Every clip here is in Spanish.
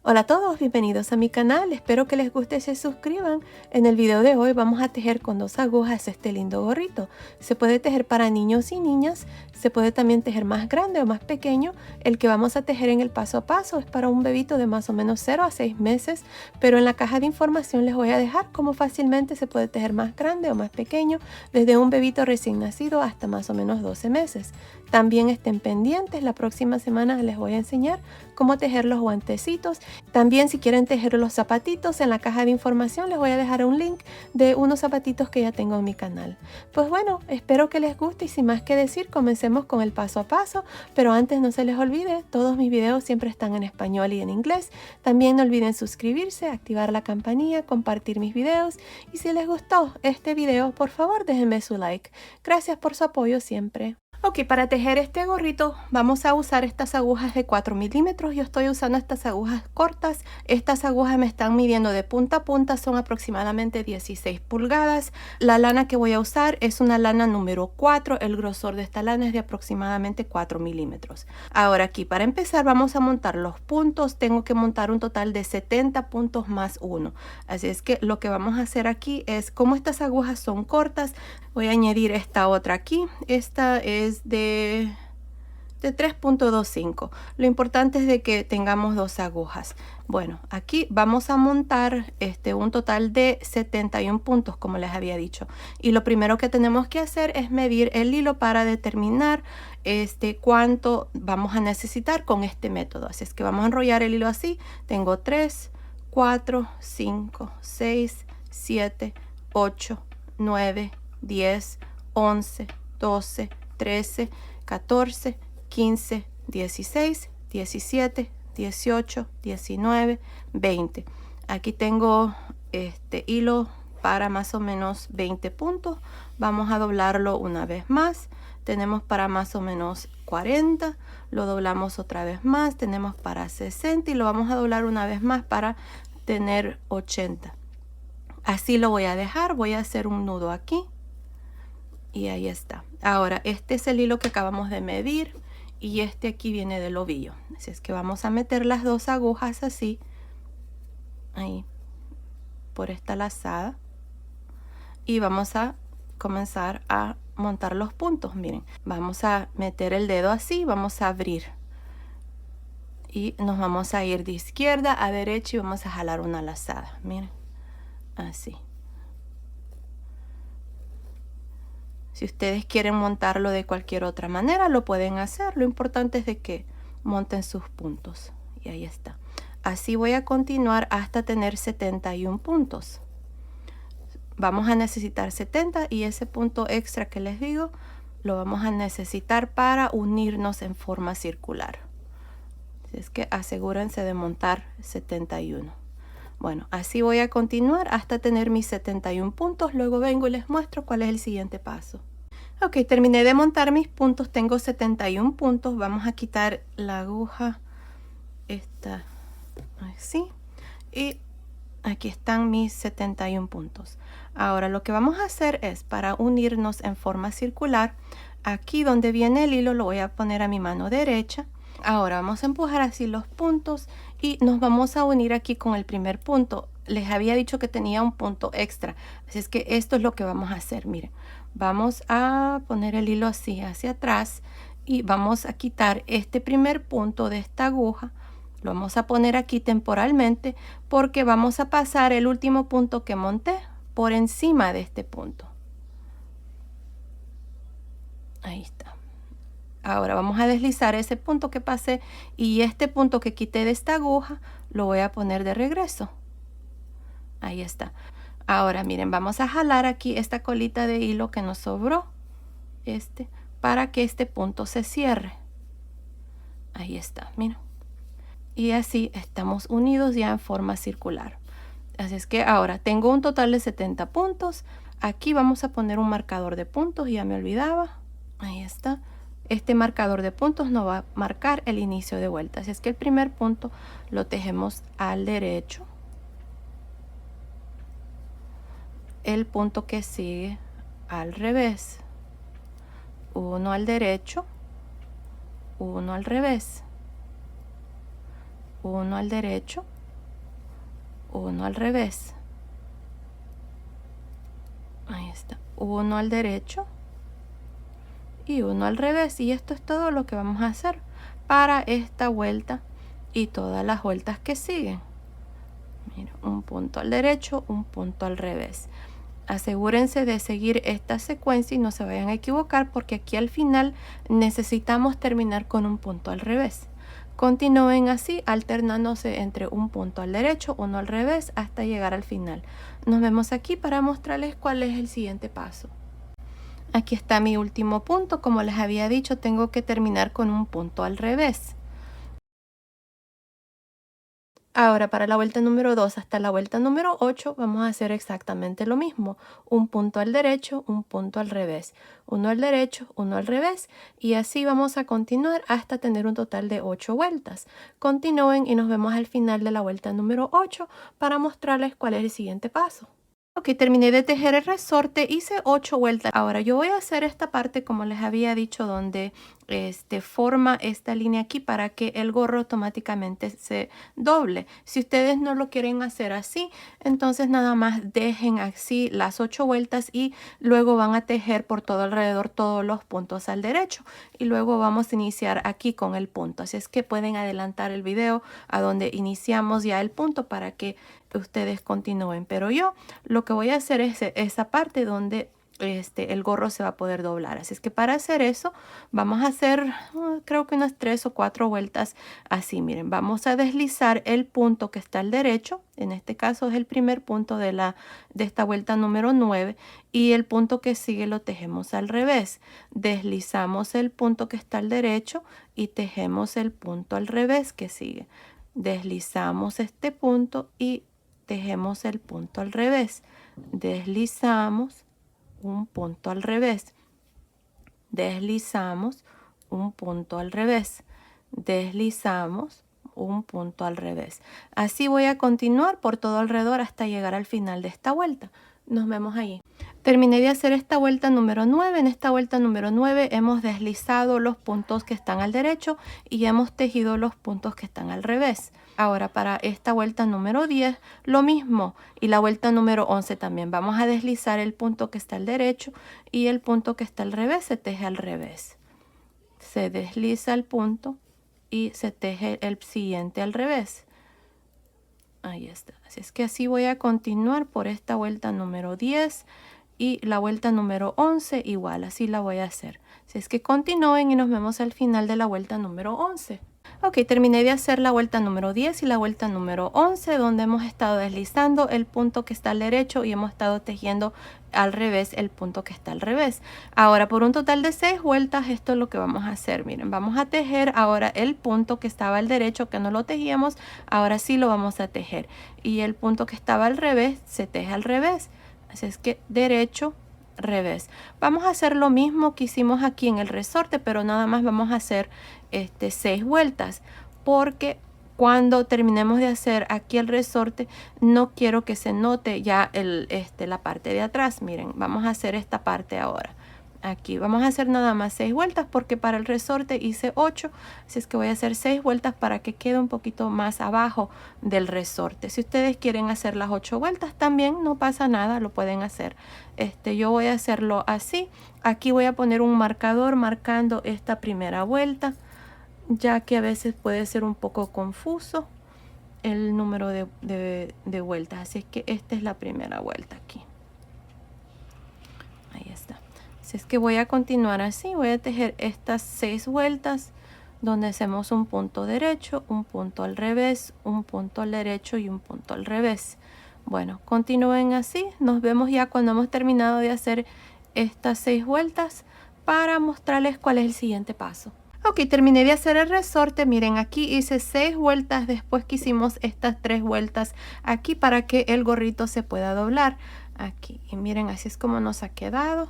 Hola a todos, bienvenidos a mi canal, espero que les guste y se suscriban. En el video de hoy vamos a tejer con 2 agujas este lindo gorrito. Se puede tejer para niños y niñas, se puede también tejer más grande o más pequeño. El que vamos a tejer en el paso a paso es para un bebito de más o menos 0 a 6 meses, pero en la caja de información les voy a dejar cómo fácilmente se puede tejer más grande o más pequeño, desde un bebito recién nacido hasta más o menos 12 meses. También estén pendientes, la próxima semana les voy a enseñar cómo tejer los guantecitos. También si quieren tejer los zapatitos, en la caja de información les voy a dejar un link de unos zapatitos que ya tengo en mi canal. Pues bueno, espero que les guste y sin más que decir, comencemos con el paso a paso. Pero antes no se les olvide, todos mis videos siempre están en español y en inglés. También no olviden suscribirse, activar la campanilla, compartir mis videos. Y si les gustó este video, por favor déjenme su like. Gracias por su apoyo siempre. Ok, para tejer este gorrito vamos a usar estas agujas de 4 milímetros. Yo estoy usando estas agujas cortas. Estas agujas me están midiendo de punta a punta, son aproximadamente 16 pulgadas. La lana que voy a usar es una lana número 4. El grosor de esta lana es de aproximadamente 4 milímetros. Ahora aquí para empezar vamos a montar los puntos. Tengo que montar un total de 70 puntos más 1. Así es que lo que vamos a hacer aquí es, como estas agujas son cortas, voy a añadir esta otra aquí. Esta es de 3.25. Lo importante es de que tengamos 2 agujas. Bueno, aquí vamos a montar un total de 71 puntos, como les había dicho. Y lo primero que tenemos que hacer es medir el hilo para determinar cuánto vamos a necesitar con este método. Así es que vamos a enrollar el hilo así. Tengo 3, 4, 5, 6, 7, 8, 9, 10, 11, 12, 13, 14, 15, 16, 17, 18, 19, 20. Aquí tengo hilo para más o menos 20 puntos. Vamos a doblarlo una vez más. Tenemos para más o menos 40. Lo doblamos otra vez más. Tenemos para 60 y lo vamos a doblar una vez más para tener 80. Así lo voy a dejar. Voy a hacer un nudo aquí. Y ahí está. Ahora, este es el hilo que acabamos de medir y este aquí viene del ovillo. Así es que vamos a meter las 2 agujas así, ahí, por esta lazada. Y vamos a comenzar a montar los puntos. Miren, vamos a meter el dedo así, vamos a abrir. Y nos vamos a ir de izquierda a derecha y vamos a jalar una lazada. Miren, así. Si ustedes quieren montarlo de cualquier otra manera, lo pueden hacer. Lo importante es de que monten sus puntos. Y ahí está. Así voy a continuar hasta tener 71 puntos. Vamos a necesitar 70 y ese punto extra que les digo, lo vamos a necesitar para unirnos en forma circular. Así es que asegúrense de montar 71. Bueno, así voy a continuar hasta tener mis 71 puntos. Luego vengo y les muestro cuál es el siguiente paso. Ok, terminé de montar mis puntos. Tengo 71 puntos. Vamos a quitar la aguja. Esta así. Y aquí están mis 71 puntos. Ahora lo que vamos a hacer es, para unirnos en forma circular, aquí donde viene el hilo lo voy a poner a mi mano derecha. Ahora vamos a empujar así los puntos y nos vamos a unir aquí con el primer punto. Les había dicho que tenía un punto extra, así es que esto es lo que vamos a hacer. Miren, vamos a poner el hilo así hacia atrás y vamos a quitar este primer punto de esta aguja. Lo vamos a poner aquí temporalmente porque vamos a pasar el último punto que monté por encima de este punto. Ahí está. Ahora vamos a deslizar ese punto que pasé y este punto que quité de esta aguja lo voy a poner de regreso. Ahí está. Ahora miren, vamos a jalar aquí esta colita de hilo que nos sobró, para que este punto se cierre. Ahí está, miren. Y así estamos unidos ya en forma circular. Así es que ahora tengo un total de 70 puntos. Aquí vamos a poner un marcador de puntos, ya me olvidaba. Ahí está. Este marcador de puntos nos va a marcar el inicio de vuelta. Así es que el primer punto lo tejemos al derecho. El punto que sigue al revés. Uno al derecho. Uno al revés. Uno al derecho. uno al revés, ahí está, uno al derecho y uno al revés. Y esto es todo lo que vamos a hacer para esta vuelta y todas las vueltas que siguen. Mira, un punto al derecho, un punto al revés. Asegúrense de seguir esta secuencia y no se vayan a equivocar, porque aquí al final necesitamos terminar con un punto al revés. Continúen así, alternándose entre un punto al derecho, uno al revés, hasta llegar al final. Nos vemos aquí para mostrarles cuál es el siguiente paso. Aquí está mi último punto. Como les había dicho, tengo que terminar con un punto al revés. Ahora, para la vuelta número 2 hasta la vuelta número 8 vamos a hacer exactamente lo mismo. Un punto al derecho, un punto al revés. Uno al derecho, uno al revés. Y así vamos a continuar hasta tener un total de 8 vueltas. Continúen y nos vemos al final de la vuelta número 8 para mostrarles cuál es el siguiente paso. Ok, terminé de tejer el resorte, hice 8 vueltas. Ahora yo voy a hacer esta parte como les había dicho, donde forma esta línea aquí para que el gorro automáticamente se doble. Si ustedes no lo quieren hacer así, entonces nada más dejen así las 8 vueltas y luego van a tejer por todo alrededor todos los puntos al derecho. Y luego vamos a iniciar aquí con el punto. Así es que pueden adelantar el video a donde iniciamos ya el punto para que ustedes continúen, pero yo lo que voy a hacer es esa parte donde el gorro se va a poder doblar. Así es que para hacer eso vamos a hacer creo que unas 3 o 4 vueltas así. Miren, vamos a deslizar el punto que está al derecho, en este caso es el primer punto de esta vuelta número 9, y el punto que sigue lo tejemos al revés. Deslizamos el punto que está al derecho y tejemos el punto al revés que sigue. Deslizamos este punto y tejemos el punto al revés. Deslizamos un punto al revés. Deslizamos un punto al revés. Deslizamos un punto al revés. Así voy a continuar por todo alrededor hasta llegar al final de esta vuelta. Nos vemos allí. Terminé de hacer esta vuelta número 9. En esta vuelta número 9 hemos deslizado los puntos que están al derecho y hemos tejido los puntos que están al revés. Ahora para esta vuelta número 10 lo mismo, y la vuelta número 11 también. Vamos a deslizar el punto que está al derecho y el punto que está al revés se teje al revés. Se desliza el punto y se teje el siguiente al revés. Ahí está. Así es que así voy a continuar por esta vuelta número 10 y la vuelta número 11 igual, así la voy a hacer. Así es que continúen y nos vemos al final de la vuelta número 11. Ok, terminé de hacer la vuelta número 10 y la vuelta número 11, donde hemos estado deslizando el punto que está al derecho y hemos estado tejiendo al revés el punto que está al revés. Ahora, por un total de 6 vueltas, esto es lo que vamos a hacer. Miren, vamos a tejer ahora el punto que estaba al derecho, que no lo tejíamos, ahora sí lo vamos a tejer. Y el punto que estaba al revés, se teje al revés. Así es que derecho, revés. Vamos a hacer lo mismo que hicimos aquí en el resorte, pero nada más vamos a hacer 6 vueltas, porque cuando terminemos de hacer aquí el resorte no quiero que se note ya la parte de atrás. Miren, vamos a hacer esta parte ahora. Aquí vamos a hacer nada más 6 vueltas porque para el resorte hice 8, así es que voy a hacer 6 vueltas para que quede un poquito más abajo del resorte. Si ustedes quieren hacer las 8 vueltas también no pasa nada, lo pueden hacer. Yo voy a hacerlo así. Aquí voy a poner un marcador marcando esta primera vuelta, ya que a veces puede ser un poco confuso el número de vueltas. Así es que esta es la primera vuelta aquí. Ahí está. Así es que voy a continuar así. Voy a tejer estas 6 vueltas donde hacemos un punto derecho, un punto al revés, un punto al derecho y un punto al revés. Bueno, continúen así. Nos vemos ya cuando hemos terminado de hacer estas 6 vueltas para mostrarles cuál es el siguiente paso. Ok, terminé de hacer el resorte. Miren, aquí hice 6 vueltas después que hicimos estas 3 vueltas aquí para que el gorrito se pueda doblar aquí. Y miren, así es como nos ha quedado.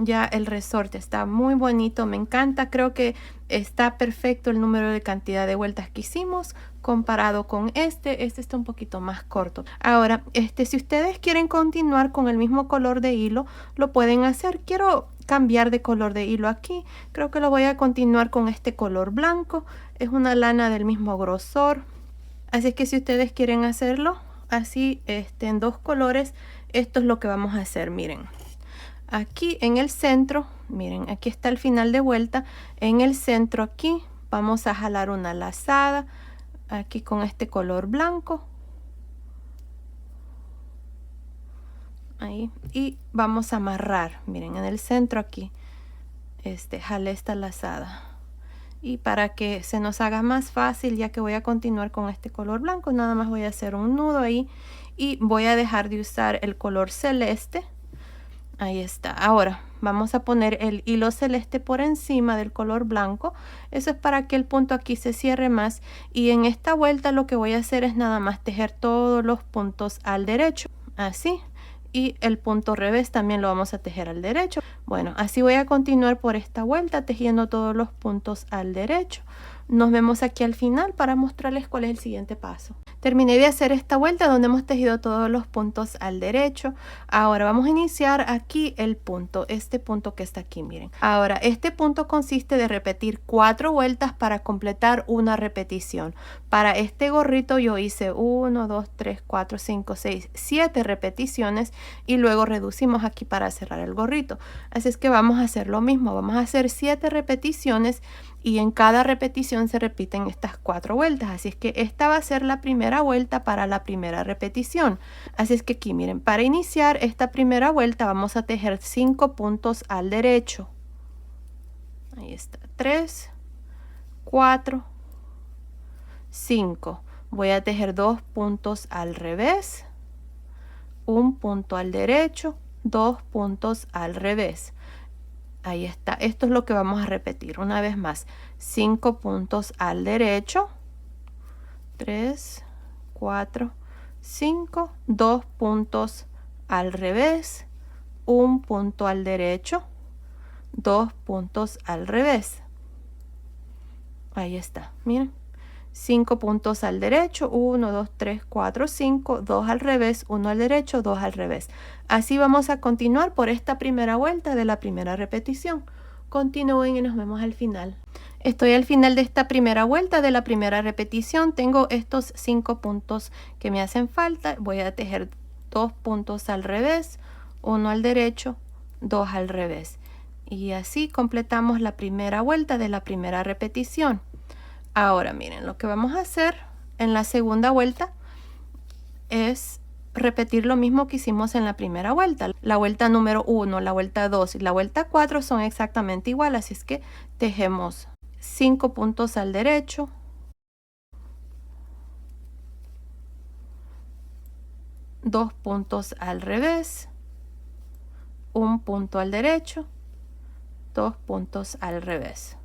Ya el resorte está muy bonito, me encanta. Creo que está perfecto el número de cantidad de vueltas que hicimos comparado con este está un poquito más corto. Ahora, si ustedes quieren continuar con el mismo color de hilo, lo pueden hacer. Quiero cambiar de color de hilo aquí. Creo que lo voy a continuar con este color blanco. Es una lana del mismo grosor. Así que si ustedes quieren hacerlo, así en dos colores. Esto es lo que vamos a hacer, miren. Aquí en el centro, miren, aquí está el final de vuelta. En el centro aquí vamos a jalar una lazada, aquí con este color blanco. Ahí, y vamos a amarrar, miren, en el centro aquí, jale esta lazada. Y para que se nos haga más fácil, ya que voy a continuar con este color blanco, nada más voy a hacer un nudo ahí y voy a dejar de usar el color celeste. Ahí está. Ahora vamos a poner el hilo celeste por encima del color blanco. Eso es para que el punto aquí se cierre más. Y en esta vuelta lo que voy a hacer es nada más tejer todos los puntos al derecho, así. Y el punto revés también lo vamos a tejer al derecho. Bueno, así voy a continuar por esta vuelta tejiendo todos los puntos al derecho. Nos vemos aquí al final para mostrarles cuál es el siguiente paso. Terminé de hacer esta vuelta donde hemos tejido todos los puntos al derecho. Ahora vamos a iniciar aquí el punto, este punto que está aquí, miren. Ahora este punto consiste de repetir 4 vueltas para completar una repetición. Para este gorrito yo hice 1, 2, 3, 4, 5, 6, 7 repeticiones y luego reducimos aquí para cerrar el gorrito. Así es que vamos a hacer lo mismo, vamos a hacer 7 repeticiones y en cada repetición se repiten estas 4 vueltas. Así es que esta va a ser la primera vuelta para la primera repetición. Así es que aquí miren, para iniciar esta primera vuelta vamos a tejer 5 puntos al derecho. Ahí está, 3, 4, 5. Voy a tejer 2 puntos al revés, 1 punto al derecho, 2 puntos al revés. Ahí está, esto es lo que vamos a repetir una vez más. 5 puntos al derecho, 3, 4, 5, 2 puntos al revés, 1 punto al derecho, 2 puntos al revés. Ahí está, miren. 5 puntos al derecho, 1, 2, 3, 4, 5, 2 al revés, 1 al derecho, 2 al revés. Así vamos a continuar por esta primera vuelta de la primera repetición. Continúen y nos vemos al final. Estoy al final de esta primera vuelta de la primera repetición. Tengo estos 5 puntos que me hacen falta. Voy a tejer 2 puntos al revés, 1 al derecho, 2 al revés. Y así completamos la primera vuelta de la primera repetición. Ahora miren, lo que vamos a hacer en la segunda vuelta es repetir lo mismo que hicimos en la primera vuelta. La vuelta número 1, la vuelta 2 y la vuelta 4 son exactamente iguales, así es que tejemos 5 puntos al derecho, 2 puntos al revés, 1 punto al derecho, 2 puntos al revés.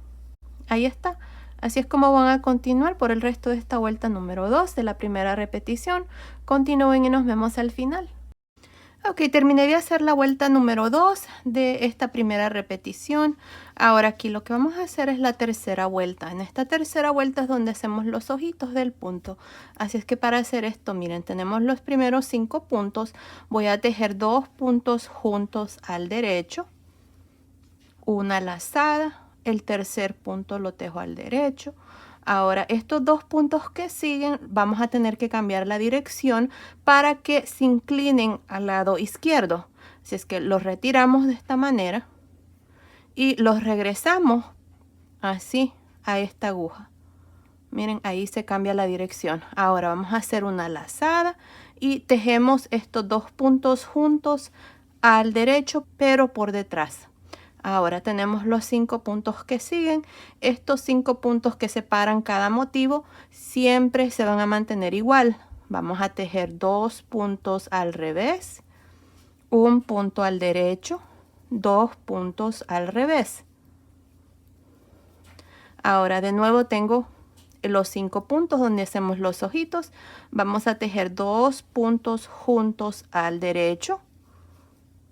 Ahí está. Así es como van a continuar por el resto de esta vuelta número 2 de la primera repetición. Continúen y nos vemos al final. Ok, terminé de hacer la vuelta número 2 de esta primera repetición. Ahora aquí lo que vamos a hacer es la tercera vuelta. En esta tercera vuelta es donde hacemos los ojitos del punto. Así es que para hacer esto, miren, tenemos los primeros 5 puntos. Voy a tejer 2 puntos juntos al derecho, una lazada. El tercer punto lo tejo al derecho. Ahora estos 2 puntos que siguen vamos a tener que cambiar la dirección para que se inclinen al lado izquierdo. Así es que los retiramos de esta manera y los regresamos así a esta aguja. Miren, ahí se cambia la dirección. Ahora vamos a hacer una lazada y tejemos estos 2 puntos juntos al derecho pero por detrás. Ahora tenemos los 5 puntos que siguen. Estos 5 puntos que separan cada motivo siempre se van a mantener igual. Vamos a tejer 2 puntos al revés, 1 punto al derecho, 2 puntos al revés. Ahora de nuevo tengo los 5 puntos donde hacemos los ojitos. Vamos a tejer 2 puntos juntos al derecho.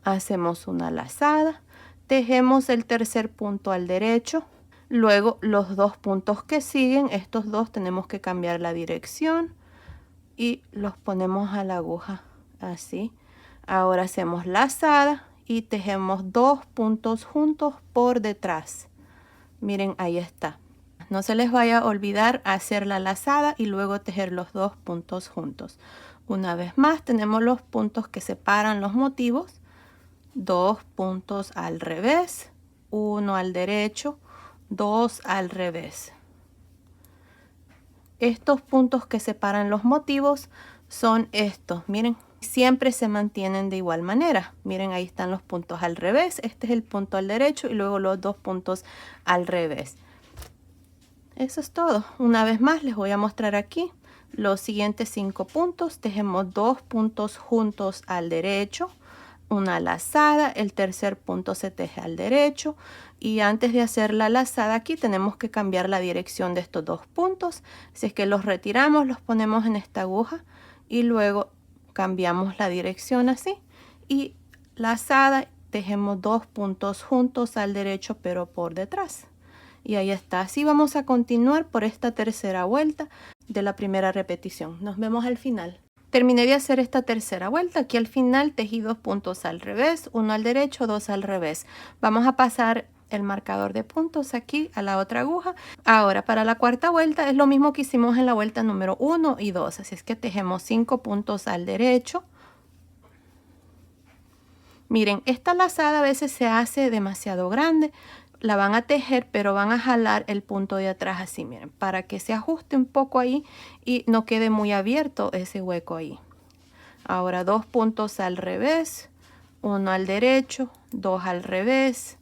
Hacemos una lazada. Tejemos el tercer punto al derecho, luego los 2 puntos que siguen, estos 2 tenemos que cambiar la dirección y los ponemos a la aguja así. Ahora hacemos lazada y tejemos 2 puntos juntos por detrás. Miren, ahí está. No se les vaya a olvidar hacer la lazada y luego tejer los dos puntos juntos. Una vez más tenemos los puntos que separan los motivos. 2 puntos al revés, 1 al derecho, 2 al revés. Estos puntos que separan los motivos son estos, miren, siempre se mantienen de igual manera. Miren, ahí están los puntos al revés, este es el punto al derecho y luego los dos puntos al revés. Eso es todo. Una vez más les voy a mostrar aquí los siguientes 5 puntos. Tejemos 2 puntos juntos al derecho, una lazada, el tercer punto se teje al derecho y antes de hacer la lazada aquí tenemos que cambiar la dirección de estos dos puntos, así es que los retiramos, los ponemos en esta aguja y luego cambiamos la dirección así y lazada, tejemos 2 puntos juntos al derecho pero por detrás y ahí está. Así vamos a continuar por esta tercera vuelta de la primera repetición. Nos vemos al final. Terminé de hacer esta tercera vuelta. Aquí al final tejí 2 puntos al revés, 1 al derecho, 2 al revés. Vamos a pasar el marcador de puntos aquí a la otra aguja. Ahora para la cuarta vuelta es lo mismo que hicimos en la vuelta número 1 y 2. Así es que tejemos 5 puntos al derecho. Miren, esta lazada a veces se hace demasiado grande. La van a tejer, pero van a jalar el punto de atrás así, miren, para que se ajuste un poco ahí y no quede muy abierto ese hueco ahí. Ahora 2 puntos al revés, 1 al derecho, 2 al revés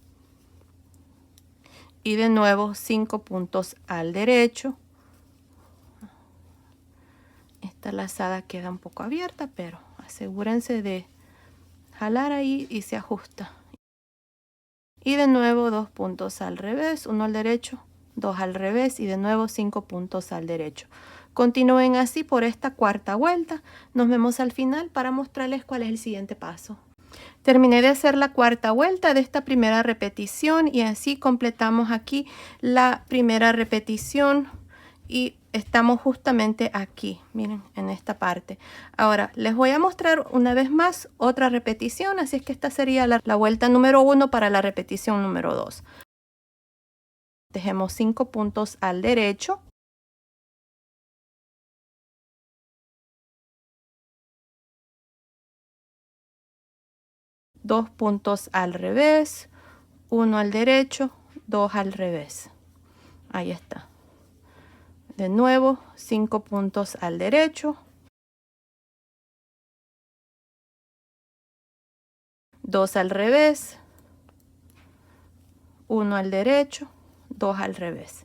y de nuevo 5 puntos al derecho. Esta lazada queda un poco abierta, pero asegúrense de jalar ahí y se ajusta. Y de nuevo 2 puntos al revés, 1 al derecho, 2 al revés y de nuevo 5 puntos al derecho. Continúen así por esta cuarta vuelta. Nos vemos al final para mostrarles cuál es el siguiente paso. Terminé de hacer la cuarta vuelta de esta primera repetición y así completamos aquí la primera repetición y estamos justamente aquí, miren, en esta parte. Ahora les voy a mostrar una vez más otra repetición, así es que esta sería la vuelta número 1 para la repetición número 2. Tejemos 5 puntos al derecho, dos puntos al revés, 1 al derecho, 2 al revés. Ahí está. De nuevo 5 puntos al derecho, 2 al revés, 1 al derecho, 2 al revés.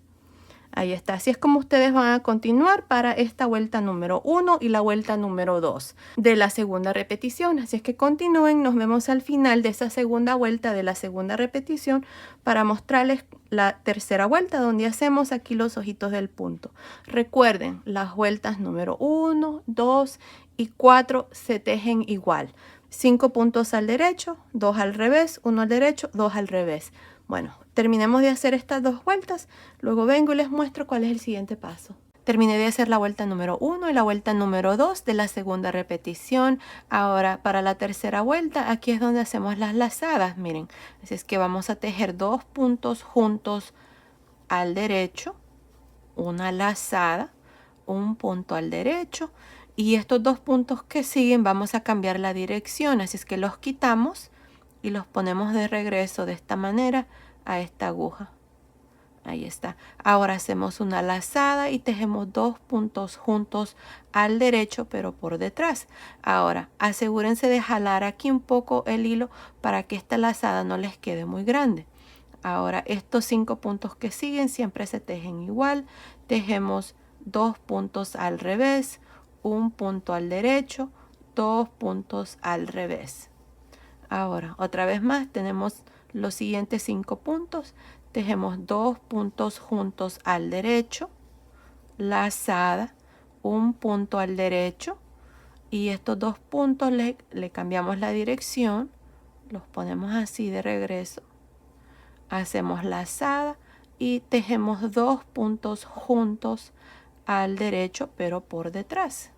Ahí está. Así es como ustedes van a continuar para esta vuelta número 1 y la vuelta número 2 de la segunda repetición. Así es que continúen. Nos vemos al final de esa segunda vuelta de la segunda repetición para mostrarles la tercera vuelta donde hacemos aquí los ojitos del punto. Recuerden, las vueltas número 1, 2 y 4 se tejen igual. 5 puntos al derecho, 2 al revés, 1 al derecho, 2 al revés. Bueno, terminemos de hacer estas dos vueltas, luego vengo y les muestro cuál es el siguiente paso. Terminé de hacer la vuelta número 1 y la vuelta número 2 de la segunda repetición. Ahora para la tercera vuelta, aquí es donde hacemos las lazadas, miren. Así es que vamos a tejer 2 puntos juntos al derecho, una lazada, un punto al derecho y estos 2 puntos que siguen vamos a cambiar la dirección, así es que los quitamos y los ponemos de regreso de esta manera a esta aguja. Ahí está. Ahora hacemos una lazada y tejemos 2 puntos juntos al derecho pero por detrás. Ahora asegúrense de jalar aquí un poco el hilo para que esta lazada no les quede muy grande. Ahora estos 5 puntos que siguen siempre se tejen igual. Tejemos 2 puntos al revés, un punto al derecho, 2 puntos al revés. Ahora, otra vez más, tenemos los siguientes 5 puntos. Tejemos 2 puntos juntos al derecho, lazada, un punto al derecho y estos 2 puntos le cambiamos la dirección, los ponemos así de regreso, hacemos lazada y tejemos 2 puntos juntos al derecho pero por detrás.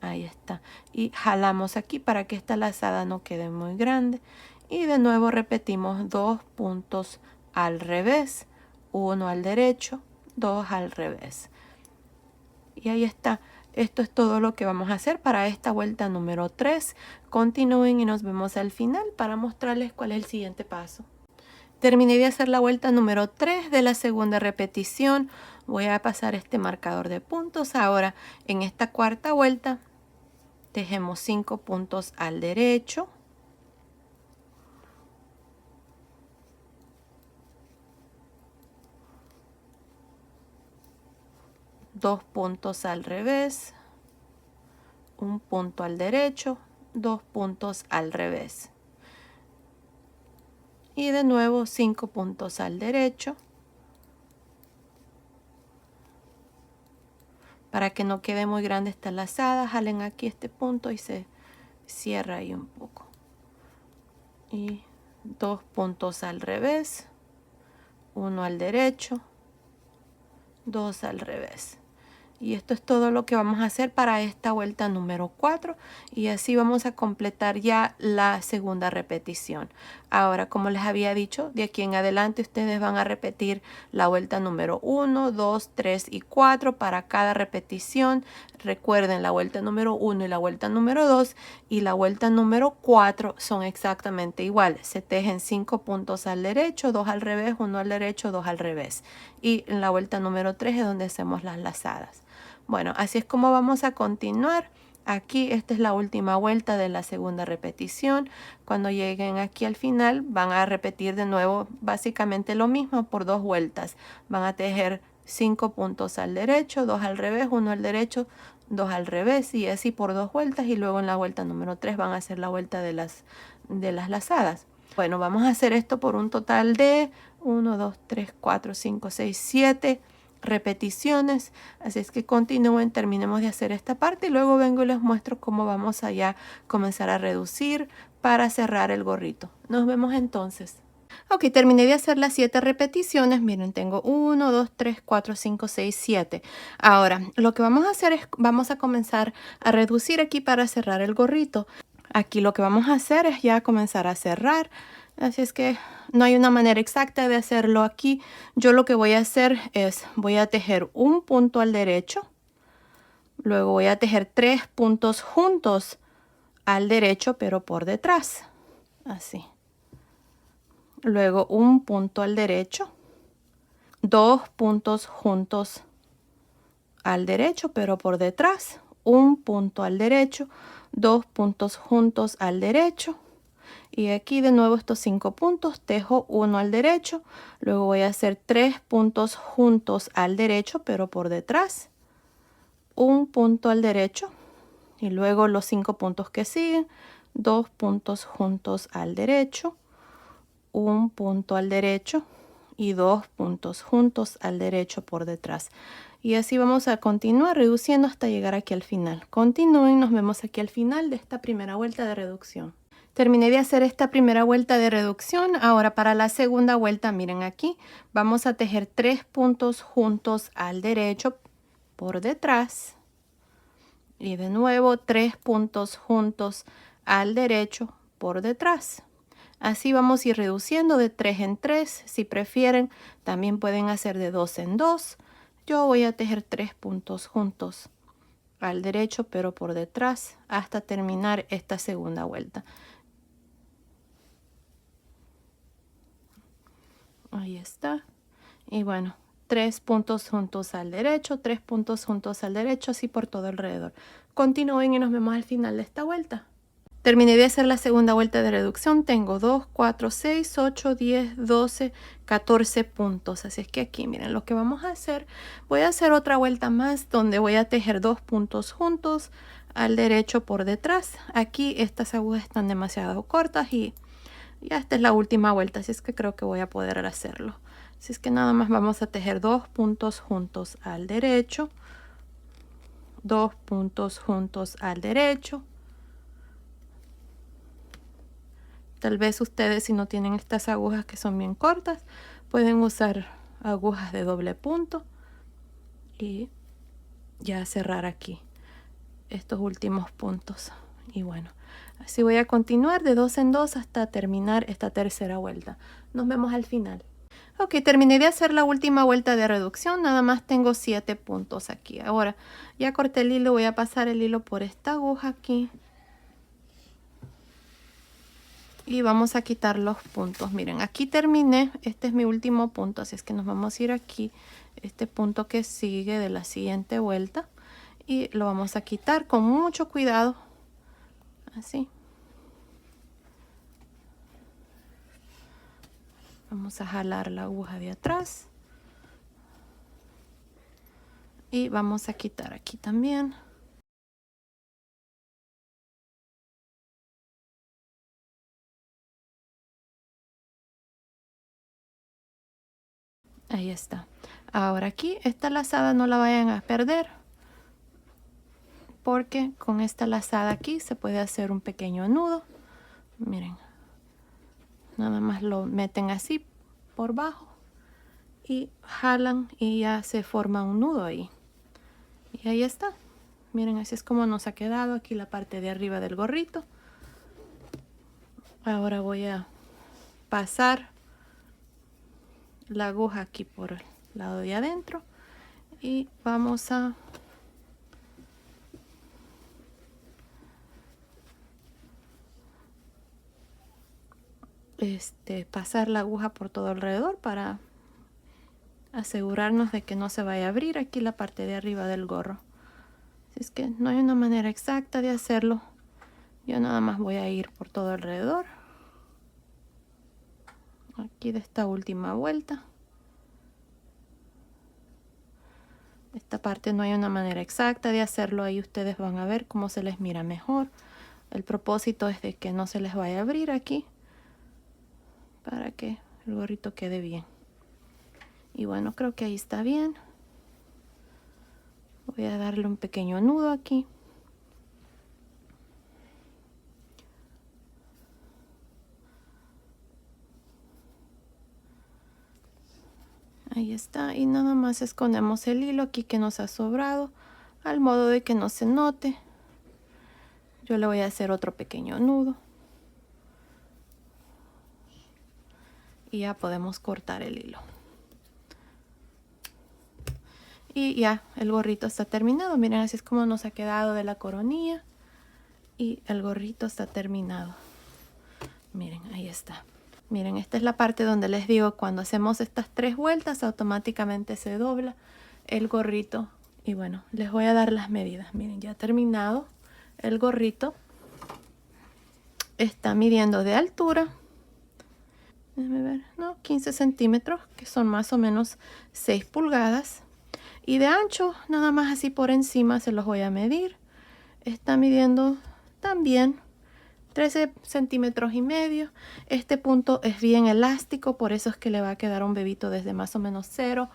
Ahí está. Y jalamos aquí para que esta lazada no quede muy grande. Y de nuevo repetimos 2 puntos al revés, 1 al derecho, 2 al revés. Y ahí está. Esto es todo lo que vamos a hacer para esta vuelta número 3. Continúen y nos vemos al final para mostrarles cuál es el siguiente paso. Terminé de hacer la vuelta número 3 de la segunda repetición. Voy a pasar este marcador de puntos. Ahora, en esta cuarta vuelta, tejemos 5 puntos al derecho. 2 puntos al revés, 1 punto al derecho, 2 puntos al revés. Y de nuevo 5 puntos al derecho. Para que no quede muy grande esta lazada, jalen aquí este punto y se cierra ahí un poco. Y 2 puntos al revés, 1 al derecho, 2 al revés. Y esto es todo lo que vamos a hacer para esta vuelta número 4. Y así vamos a completar ya la segunda repetición. Ahora, como les había dicho, de aquí en adelante ustedes van a repetir la vuelta número 1, 2, 3 y 4 para cada repetición. Recuerden, la vuelta número 1 y la vuelta número 2 y la vuelta número 4 son exactamente iguales. Se tejen 5 puntos al derecho, 2 al revés, 1 al derecho, 2 al revés. Y en la vuelta número 3 es donde hacemos las lazadas. Bueno, así es como vamos a continuar. Aquí esta es la última vuelta de la segunda repetición. Cuando lleguen aquí al final van a repetir de nuevo básicamente lo mismo por 2 vueltas. Van a tejer 5 puntos al derecho, 2 al revés, 1 al derecho, 2 al revés y así por 2 vueltas. Y luego en la vuelta número 3 van a hacer la vuelta de las lazadas. Bueno, vamos a hacer esto por un total de 1, 2, 3, 4, 5, 6, 7 repeticiones. Así es que continúen, terminemos de hacer esta parte y luego vengo y les muestro cómo vamos a ya comenzar a reducir para cerrar el gorrito. Nos vemos entonces. Ok, terminé de hacer las 7 repeticiones. Miren, tengo 1, 2, 3, 4, 5, 6, 7. Ahora, lo que vamos a hacer es, vamos a comenzar a reducir aquí para cerrar el gorrito. Aquí lo que vamos a hacer es ya comenzar a cerrar. Así es que no hay una manera exacta de hacerlo aquí. Yo lo que voy a hacer es, voy a tejer un punto al derecho. Luego voy a tejer 3 puntos juntos al derecho, pero por detrás. Así. Luego un punto al derecho. 2 puntos juntos al derecho, pero por detrás. Un punto al derecho. 2 puntos juntos al derecho. Y aquí de nuevo estos 5 puntos, tejo 1 al derecho, luego voy a hacer 3 puntos juntos al derecho, pero por detrás, un punto al derecho, y luego los 5 puntos que siguen, 2 puntos juntos al derecho, un punto al derecho, y 2 puntos juntos al derecho por detrás. Y así vamos a continuar reduciendo hasta llegar aquí al final. Continúen, nos vemos aquí al final de esta primera vuelta de reducción. Terminé de hacer esta primera vuelta de reducción. Ahora para la segunda vuelta, miren aquí, vamos a tejer 3 puntos juntos al derecho por detrás. Y de nuevo 3 puntos juntos al derecho por detrás. Así vamos a ir reduciendo de 3 en 3. Si prefieren, también pueden hacer de 2 en 2. Yo voy a tejer 3 puntos juntos al derecho, pero por detrás, hasta terminar esta segunda vuelta. Ahí está. Y bueno, 3 puntos juntos al derecho, 3 puntos juntos al derecho, así por todo alrededor. Continúen y nos vemos al final de esta vuelta. Terminé de hacer la segunda vuelta de reducción. Tengo 2, 4, 6, 8, 10, 12, 14 puntos. Así es que aquí, miren, lo que vamos a hacer, voy a hacer otra vuelta más donde voy a tejer 2 puntos juntos al derecho por detrás. Aquí estas agujas están demasiado cortas y ya esta es la última vuelta, así es que creo que voy a poder hacerlo. Así es que nada más vamos a tejer 2 puntos juntos al derecho, 2 puntos juntos al derecho. Tal vez ustedes, si no tienen estas agujas que son bien cortas, pueden usar agujas de doble punto y ya cerrar aquí estos últimos puntos. Y bueno, así voy a continuar de 2 en 2 hasta terminar esta tercera vuelta. Nos vemos al final. Ok, terminé de hacer la última vuelta de reducción, nada más tengo 7 puntos aquí. Ahora ya corté el hilo, voy a pasar el hilo por esta aguja aquí. Y vamos a quitar los puntos. Miren, aquí terminé, este es mi último punto, así es que nos vamos a ir aquí, este punto que sigue de la siguiente vuelta. Y lo vamos a quitar con mucho cuidado, así. Vamos a jalar la aguja de atrás. Y vamos a quitar aquí también. Ahí está. Ahora aquí, esta lazada no la vayan a perder, porque con esta lazada aquí se puede hacer un pequeño nudo. Miren, nada más lo meten así por bajo y jalan y ya se forma un nudo ahí. Y ahí está. Miren, así es como nos ha quedado aquí la parte de arriba del gorrito. Ahora voy a pasar la aguja aquí por el lado de adentro y vamos a pasar la aguja por todo alrededor para asegurarnos de que no se vaya a abrir aquí la parte de arriba del gorro. Así es que no hay una manera exacta de hacerlo. Yo nada más voy a ir por todo alrededor. Aquí de esta última vuelta. Esta parte no hay una manera exacta de hacerlo. Ahí ustedes van a ver cómo se les mira mejor. El propósito es de que no se les vaya a abrir aquí, para que el gorrito quede bien. Y bueno, creo que ahí está bien. Voy a darle un pequeño nudo aquí. Ahí está. Y nada más escondemos el hilo aquí que nos ha sobrado, al modo de que no se note. Yo le voy a hacer otro pequeño nudo. Y ya podemos cortar el hilo. Y ya, el gorrito está terminado. Miren, así es como nos ha quedado de la coronilla. Y el gorrito está terminado. Miren, ahí está. Miren, esta es la parte donde les digo, cuando hacemos estas 3 vueltas, automáticamente se dobla el gorrito. Y bueno, les voy a dar las medidas. Miren, ya terminado. El gorrito está midiendo de altura, déjenme ver, no, 15 centímetros, que son más o menos 6 pulgadas. Y de ancho, nada más así por encima se los voy a medir. Está midiendo también 13 centímetros y medio. Este punto es bien elástico, por eso es que le va a quedar a un bebito desde más o menos 0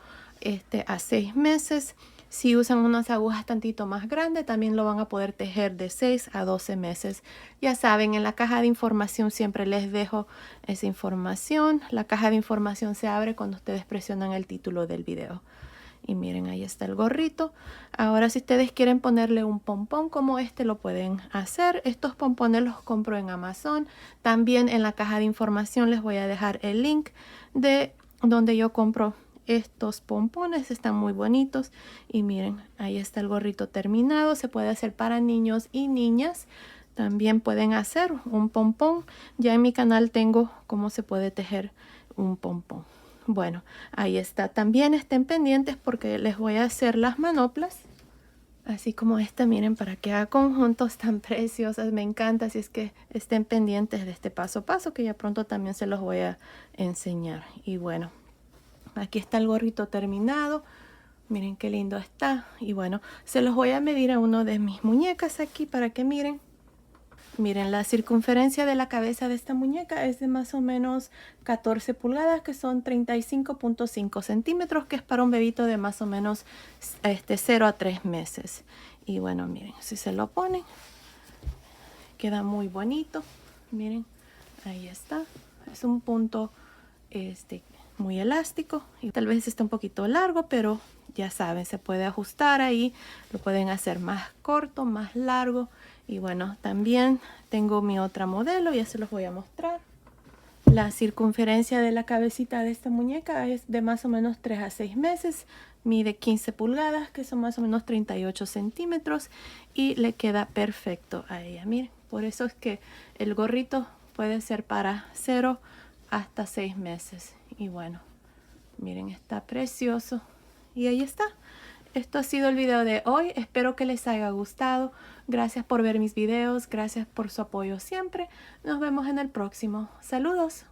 a 6 meses. Si usan unas agujas tantito más grandes, también lo van a poder tejer de 6 a 12 meses. Ya saben, en la caja de información siempre les dejo esa información. La caja de información se abre cuando ustedes presionan el título del video. Y miren, ahí está el gorrito. Ahora, si ustedes quieren ponerle un pompón como este, lo pueden hacer. Estos pompones los compro en Amazon. También en la caja de información les voy a dejar el link de donde yo compro estos pompones. Están muy bonitos. Y miren, ahí está el gorrito terminado. Se puede hacer para niños y niñas. También pueden hacer un pompón. Ya en mi canal tengo cómo se puede tejer un pompón. Bueno, ahí está. También estén pendientes porque les voy a hacer las manoplas. Así como esta, miren, para que haga conjuntos tan preciosos. Me encanta, así es que estén pendientes de este paso a paso que ya pronto también se los voy a enseñar. Y bueno, aquí está el gorrito terminado. Miren qué lindo está. Y bueno, se los voy a medir a uno de mis muñecas aquí para que miren. Miren, la circunferencia de la cabeza de esta muñeca es de más o menos 14 pulgadas, que son 35.5 centímetros, que es para un bebito de más o menos 0 a 3 meses. Y bueno, miren, si se lo ponen, queda muy bonito. Miren, ahí está. Es un punto muy elástico y tal vez está un poquito largo, pero ya saben, se puede ajustar ahí. Lo pueden hacer más corto, más largo. Y bueno, también tengo mi otra modelo, ya se los voy a mostrar. La circunferencia de la cabecita de esta muñeca es de más o menos 3 a 6 meses. Mide 15 pulgadas, que son más o menos 38 centímetros. Y le queda perfecto a ella. Miren, por eso es que el gorrito puede ser para 0 hasta 6 meses. Y bueno, miren, está precioso. Y ahí está. Esto ha sido el video de hoy. Espero que les haya gustado. Gracias por ver mis videos. Gracias por su apoyo siempre. Nos vemos en el próximo. Saludos.